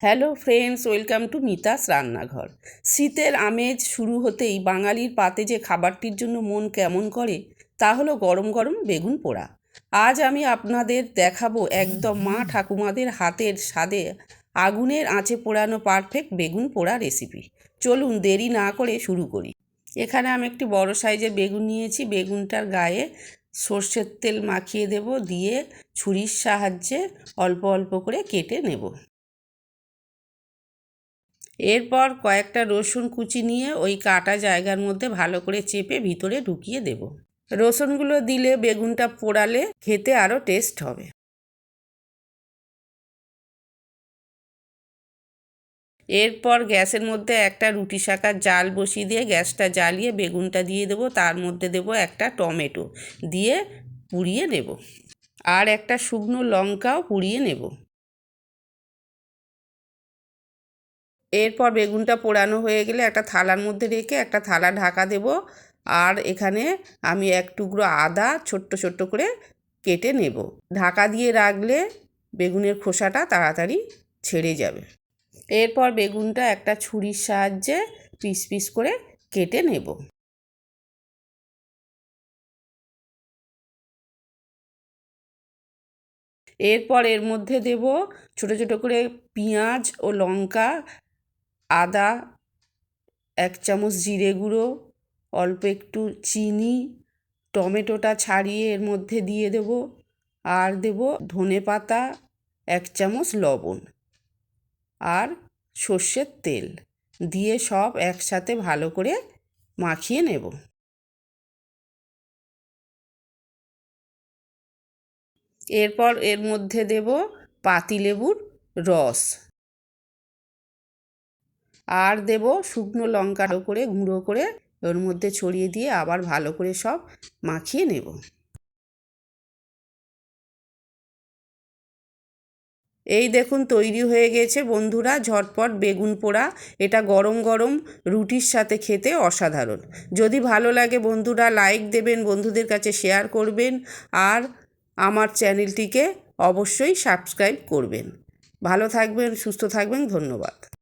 Hello friends, welcome to Mita's রান্নাঘর। শীতের আমেজ শুরু হতেই বাঙালির পাতে যে খাবারটির জন্য মন কেমন করে তা হলো গরম গরম বেগুন পোড়া। আজ আমি আপনাদের দেখাবো একদম মা ঠাকুমাদের হাতের স্বাদে আগুনের আঁচে পোড়ানো পারফেক্ট বেগুন পোড়া রেসিপি। চলুন দেরি না করে শুরু করি। এখানে আমি একটি বড় সাইজের বেগুন নিয়েছি। বেগুনটার গায়ে সর্ষের তেল মাখিয়ে দেব, দিয়ে ছুরির সাহায্যে অল্প অল্প করে কেটে নেব। এরপর কয়েকটা রসুন কুচি নিয়ে ওই কাটা জায়গার মধ্যে ভালো করে চেপে ভিতরে ঢুকিয়ে দেব। রসুনগুলো দিলে বেগুনটা পোড়ালে খেতে আরও টেস্ট হবে। এরপর গ্যাসের মধ্যে একটা রুটি শাকার জাল বসিয়ে দিয়ে গ্যাসটা জ্বালিয়ে বেগুনটা দিয়ে দেবো। তার মধ্যে দেবো একটা টমেটো, দিয়ে পুড়িয়ে নেব। আর একটা শুকনো লঙ্কাও পুড়িয়ে নেব। এরপর বেগুনটা পোড়ানো হয়ে গেলে একটা থালার মধ্যে রেখে একটা থালা ঢাকা দেব। আর এখানে আমি এক টুকরো আদা ছোট্ট ছোট্ট করে কেটে নেব। ঢাকা দিয়ে রাখলে বেগুনের খোসাটা তাড়াতাড়ি ছেড়ে যাবে। এরপর বেগুনটা একটা ছুরির সাহায্যে পিস পিস করে কেটে নেব। এরপর এর মধ্যে দেব ছোট ছোট করে পেঁয়াজ ও লঙ্কা, আদা, এক চামচ জিরে গুঁড়ো, অল্প একটু চিনি, টমেটোটা ছাড়িয়ে এর মধ্যে দিয়ে দেব। আর দেব ধনেপাতা, এক চামচ লবণ আর সর্ষের তেল দিয়ে সব একসাথে ভালো করে মাখিয়ে নেব। এরপর এর মধ্যে দেব পাতিলেবুর রস আর দেব শুকনো লঙ্কা করে গুঁড়ো করে ওর মধ্যে ছড়িয়ে দিয়ে আবার ভালো করে সব মাখিয়ে নেব। এই দেখুন তৈরি হয়ে গেছে বন্ধুরা ঝটপট বেগুন পোড়া। এটা গরম গরম রুটির সাথে খেতে অসাধারণ। যদি ভালো লাগে বন্ধুরা লাইক দেবেন, বন্ধুদের কাছে শেয়ার করবেন আর আমার চ্যানেলটিকে অবশ্যই সাবস্ক্রাইব করবেন। ভালো থাকবেন, সুস্থ থাকবেন, ধন্যবাদ।